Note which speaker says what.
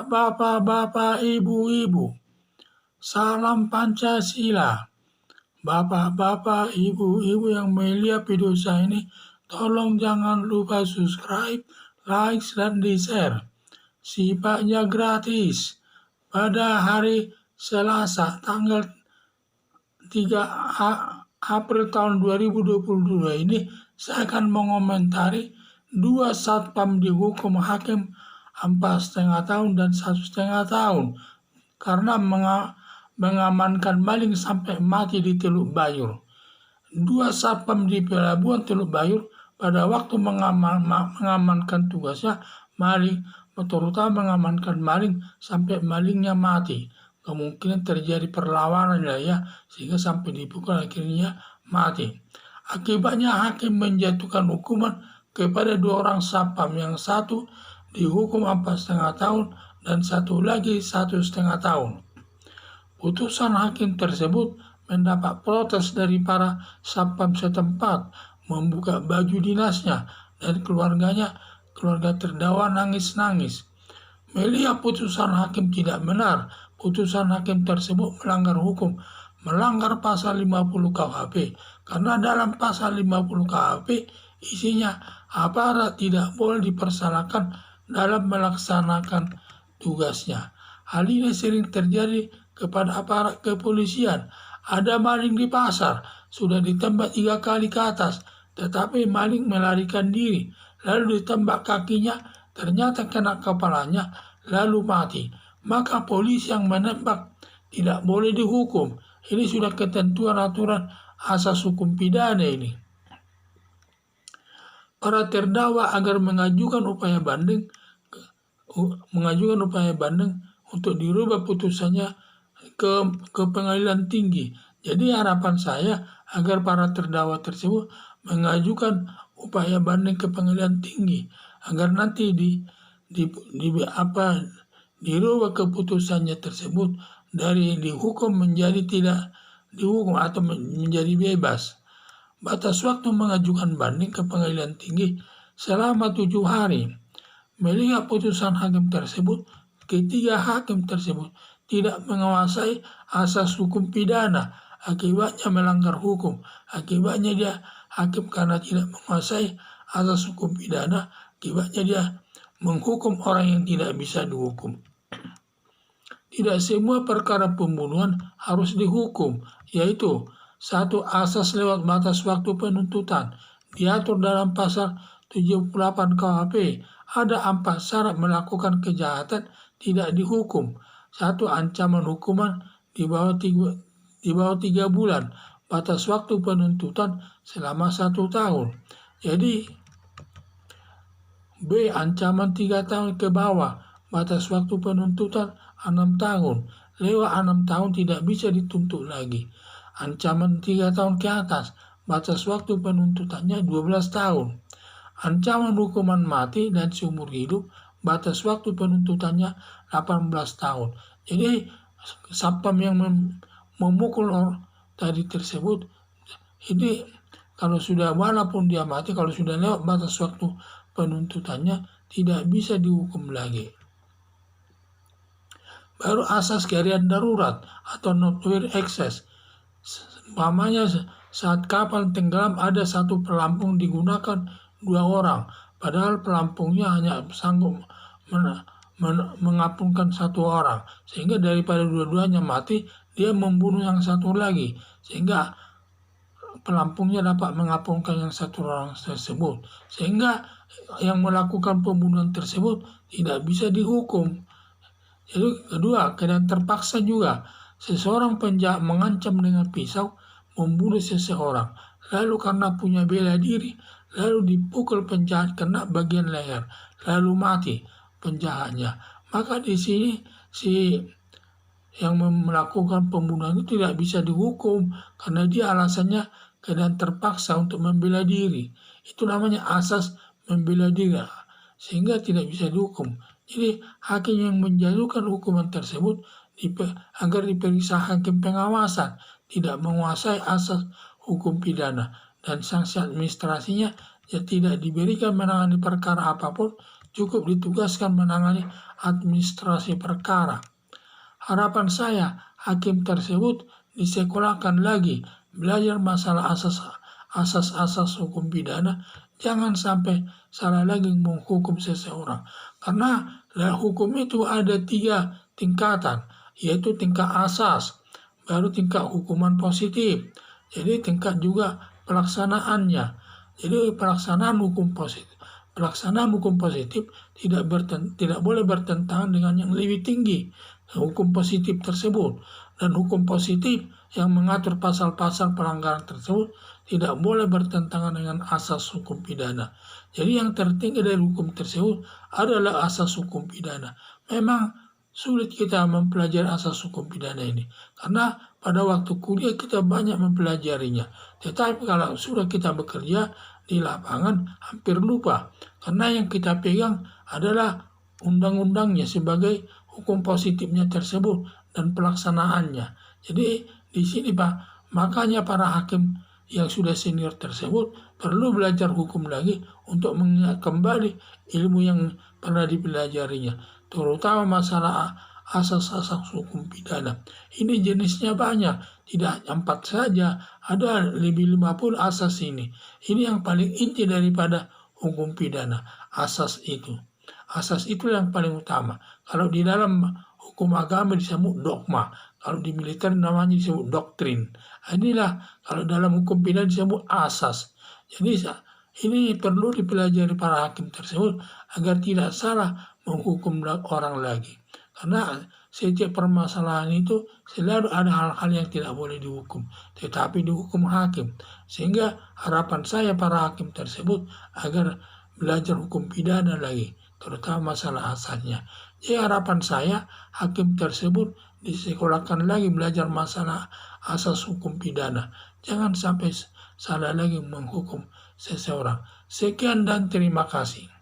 Speaker 1: Bapak-bapak, ibu-ibu, salam Pancasila. Bapak-bapak, ibu-ibu yang melihat video saya ini, tolong jangan lupa subscribe, like, dan di-share. Sifatnya gratis. Pada hari Selasa, tanggal 3 April tahun 2022 ini, saya akan mengomentari 2 satpam dihukum hakim 4,5 tahun dan 1,5 tahun karena mengamankan maling sampai mati di Teluk Bayur. 2 satpam di Pelabuhan Teluk Bayur pada waktu mengamankan tugasnya maling, terutama mengamankan maling sampai malingnya mati. Kemungkinan terjadi perlawanan ya, sehingga sampai dipukul akhirnya mati. Akibatnya hakim menjatuhkan hukuman kepada 2 orang satpam, yang satu dihukum 4,5 tahun dan satu lagi 1,5 tahun. Putusan hakim tersebut mendapat protes dari para satpam setempat, membuka baju dinasnya, dan keluarga terdakwa nangis-nangis. Melihat putusan hakim tidak benar, putusan hakim tersebut melanggar hukum, melanggar pasal 50 KUHP, karena dalam pasal 50 KUHP isinya aparat tidak boleh dipersalahkan dalam melaksanakan tugasnya. Hal ini sering terjadi kepada aparat kepolisian. Ada maling di pasar, sudah ditembak 3 kali ke atas, tetapi maling melarikan diri, lalu ditembak kakinya, ternyata kena kepalanya, lalu mati. Maka polisi yang menembak tidak boleh dihukum. Ini sudah ketentuan aturan asas hukum pidana ini. Para terdakwa agar mengajukan upaya banding untuk dirubah putusannya ke pengadilan tinggi. Jadi harapan saya agar para terdakwa tersebut mengajukan upaya banding ke pengadilan tinggi agar nanti dirubah keputusannya tersebut dari dihukum menjadi tidak dihukum atau menjadi bebas. Batas waktu mengajukan banding ke pengadilan tinggi selama 7 hari. Melihat putusan hakim tersebut, ketiga hakim tersebut tidak menguasai asas hukum pidana, akibatnya melanggar hukum. Akibatnya dia hakim karena tidak menguasai asas hukum pidana, akibatnya dia menghukum orang yang tidak bisa dihukum. Tidak semua perkara pembunuhan harus dihukum, yaitu 1. Asas lewat batas waktu penuntutan diatur dalam pasal 78 KUHP. Ada 4 syarat melakukan kejahatan tidak dihukum. 1. Ancaman hukuman di bawah 3 bulan. Batas waktu penuntutan selama 1 tahun. Jadi B. Ancaman 3 tahun ke bawah. Batas waktu penuntutan 6 tahun. Lewat 6 tahun tidak bisa dituntut lagi. Ancaman 3 tahun ke atas. Batas waktu penuntutannya 12 tahun. Ancaman hukuman mati dan seumur hidup, batas waktu penuntutannya 18 tahun. Jadi satpam yang memukul orang tadi tersebut, ini kalau sudah, walaupun dia mati, kalau sudah lewat batas waktu penuntutannya tidak bisa dihukum lagi. Baru asas keadaan darurat atau non-air access. Umpamanya saat kapal tenggelam ada 1 pelampung digunakan 2 orang, padahal pelampungnya hanya sanggup mengapungkan 1 orang, sehingga daripada dua-duanya mati, dia membunuh yang 1 lagi, sehingga pelampungnya dapat mengapungkan yang 1 orang tersebut, sehingga yang melakukan pembunuhan tersebut tidak bisa dihukum. Jadi kedua, keadaan terpaksa juga. Seseorang penjahat mengancam dengan pisau membunuh seseorang, lalu karena punya bela diri, lalu dipukul penjahat kena bagian leher, lalu mati penjahatnya. Maka di sini si yang melakukan pembunuhan itu tidak bisa dihukum karena dia alasannya keadaan terpaksa untuk membela diri. Itu namanya asas membela diri, sehingga tidak bisa dihukum. Jadi hakim yang menjatuhkan hukuman tersebut agar diperiksa hakim pengawasan, tidak menguasai asas hukum pidana, dan sanksi administrasinya tidak diberikan menangani perkara apapun cukup ditugaskan menangani administrasi perkara. Harapan saya, hakim tersebut disekolahkan lagi, belajar masalah asas-asas hukum pidana, jangan sampai salah lagi menghukum seseorang. Karena hukum itu ada 3 tingkatan, yaitu tingkat asas, baru tingkat hukuman positif, jadi tingkat juga pelaksanaannya. Jadi pelaksanaan hukum positif tidak boleh bertentangan dengan yang lebih tinggi, hukum positif tersebut. Dan hukum positif yang mengatur pasal-pasal pelanggaran tersebut tidak boleh bertentangan dengan asas hukum pidana. Jadi yang tertinggi dari hukum tersebut adalah asas hukum pidana. Memang sulit kita mempelajari asas hukum pidana ini, karena pada waktu kuliah kita banyak mempelajarinya. Tetapi kalau sudah kita bekerja di lapangan hampir lupa, karena yang kita pegang adalah undang-undangnya sebagai hukum positifnya tersebut dan pelaksanaannya. Jadi di sini Pak, makanya para hakim yang sudah senior tersebut perlu belajar hukum lagi untuk mengingat kembali ilmu yang pernah dipelajarinya, terutama masalah asas-asas hukum pidana. Ini jenisnya banyak, tidak 4 saja, ada lebih 50 asas ini. Ini yang paling inti daripada hukum pidana, asas itu. Asas itu yang paling utama. Kalau di dalam hukum agama disebut dogma, kalau di militer namanya disebut doktrin. Inilah kalau dalam hukum pidana disebut asas. Jadi ini perlu dipelajari para hakim tersebut agar tidak salah menghukum orang lagi. Karena setiap permasalahan itu selalu ada hal-hal yang tidak boleh dihukum, tetapi dihukum hakim. Sehingga harapan saya para hakim tersebut agar belajar hukum pidana lagi, terutama masalah asalnya. Jadi harapan saya hakim tersebut disekolahkan lagi belajar masalah asas hukum pidana. Jangan sampai salah lagi menghukum seseorang. Sekian dan terima kasih.